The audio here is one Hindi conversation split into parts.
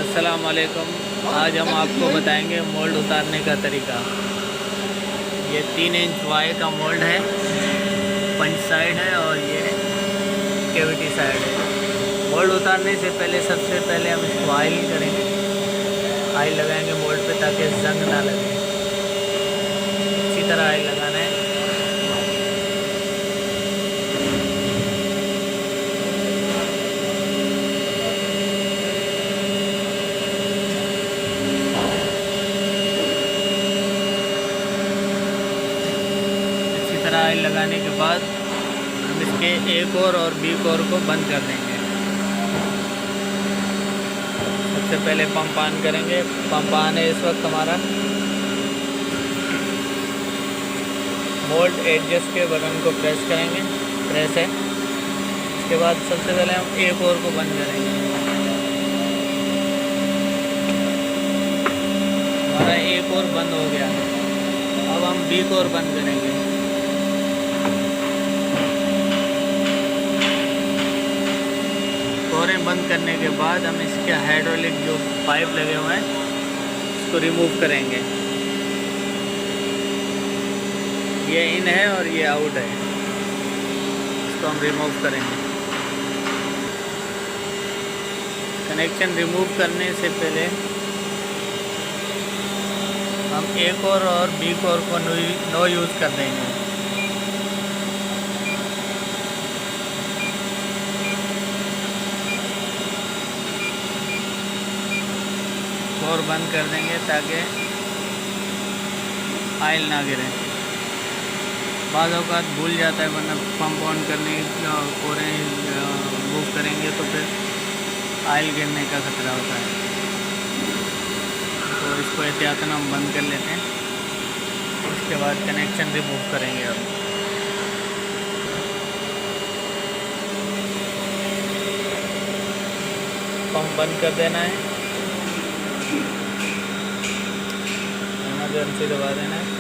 अस्सलाम वालेकुम। आज हम आपको बताएंगे मोल्ड उतारने का तरीका। ये 3 इंच वाई का मोल्ड है, पंच साइड है और ये कैविटी साइड है। मोल्ड उतारने से पहले सबसे पहले हम इसको ऑयल करेंगे, ऑयल लगाएंगे मोल्ड पे ताकि जंग ना लगे। अच्छी तरह ऑयल लगाना है। ऑयल लगाने के बाद हम इसके ए कोर और बी कोर को बंद कर देंगे। सबसे पहले पंप ऑन करेंगे। पंप ऑन है इस वक्त हमारा। मोल्ड एडजस्ट के बटन को प्रेस करेंगे, प्रेस है। इसके बाद सबसे पहले हम ए कोर को बंद करेंगे। हमारा ए कोर बंद हो गया। अब हम बी कोर बंद करेंगे। कोरें बंद करने के बाद हम इसके हाइड्रोलिक जो पाइप लगे हुए हैं इसको रिमूव करेंगे। ये इन है और ये आउट है, इसको हम रिमूव करेंगे। कनेक्शन रिमूव करने से पहले हम ए कोर और बी कोर को नो यूज़ कर देंगे। कोर बंद कर देंगे ताकि ऑयल ना गिरे। बाद औक़ात भूल जाता है, वरना पंप ऑन करने कोरें मूव करेंगे तो फिर ऑयल गिरने का खतरा होता है। तो इसको एहतियातन हम बंद कर लेते हैं। उसके बाद कनेक्शन रिमूव करेंगे। अब पंप बंद कर देना है, इमरजेंसी दबा देना है।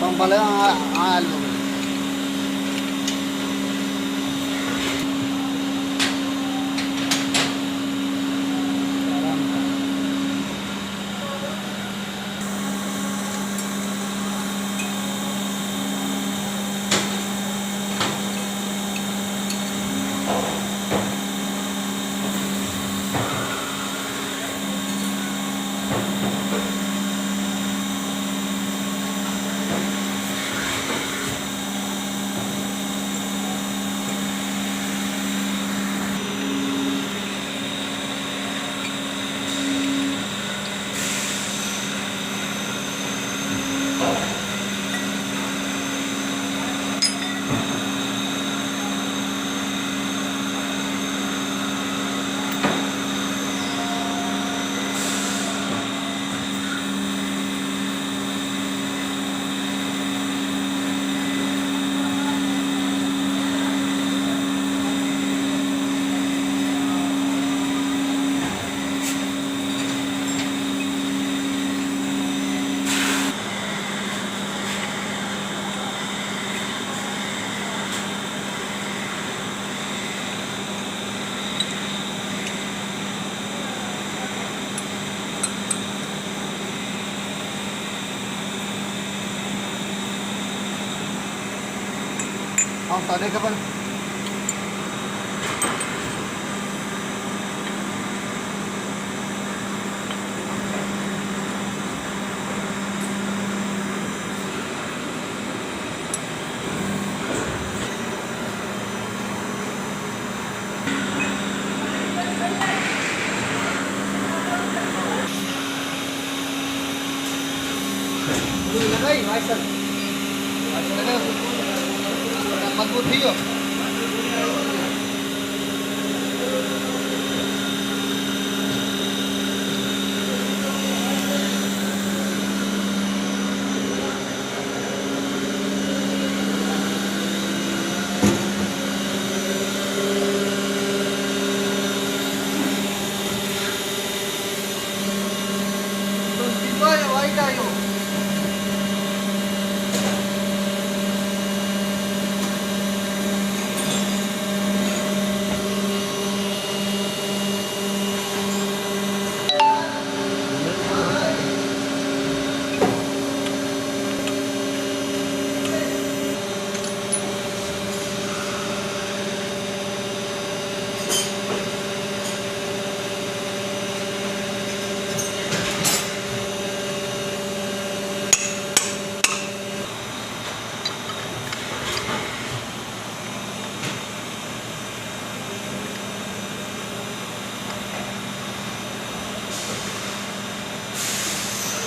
पंप वाले आयल हो गए। Không tới đây các bạn. Đây, vai sân. Vai sân đây. मजबूत थी हो। तो डिब्बा है वाइट आयो।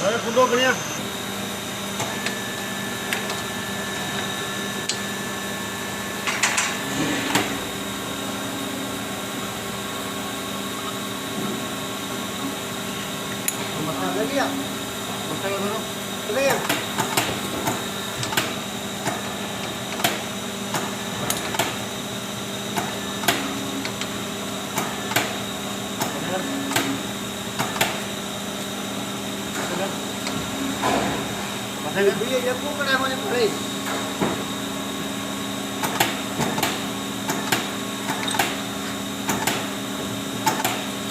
अरे फुलो बढ़िया। मसाला ले लिया। मसाला भरो। ले गया। भैया ये पकड़ा मुझे पड़े।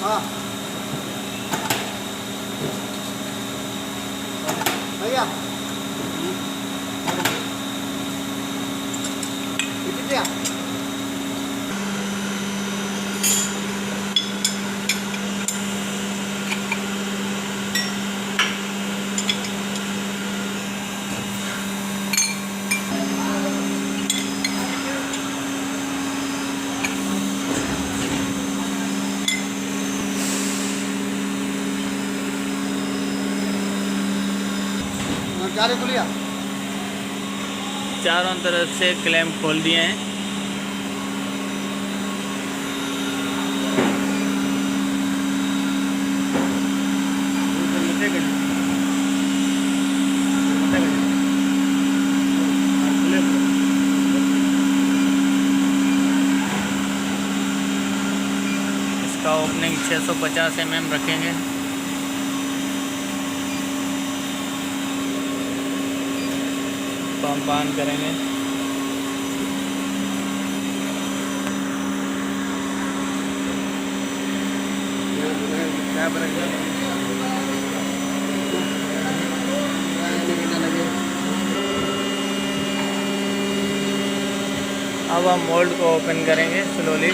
हाँ भैया कितने चारे को लिया। चारों तरफ से क्लैंप खोल दिए हैं। इसका ओपनिंग 650 mm रखेंगे। पंप ऑन करेंगे। अब हम मोल्ड को ओपन करेंगे स्लोली।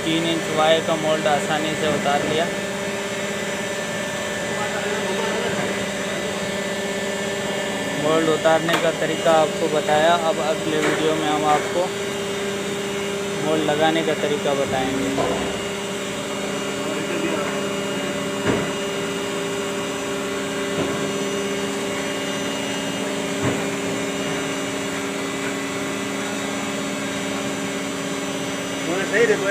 3 इंच वाई का मोल्ड आसानी से उतार लिया। मोल्ड उतारने का तरीका आपको बताया। अब अगले वीडियो में हम आपको मोल्ड लगाने का तरीका बताएंगे। सही देखो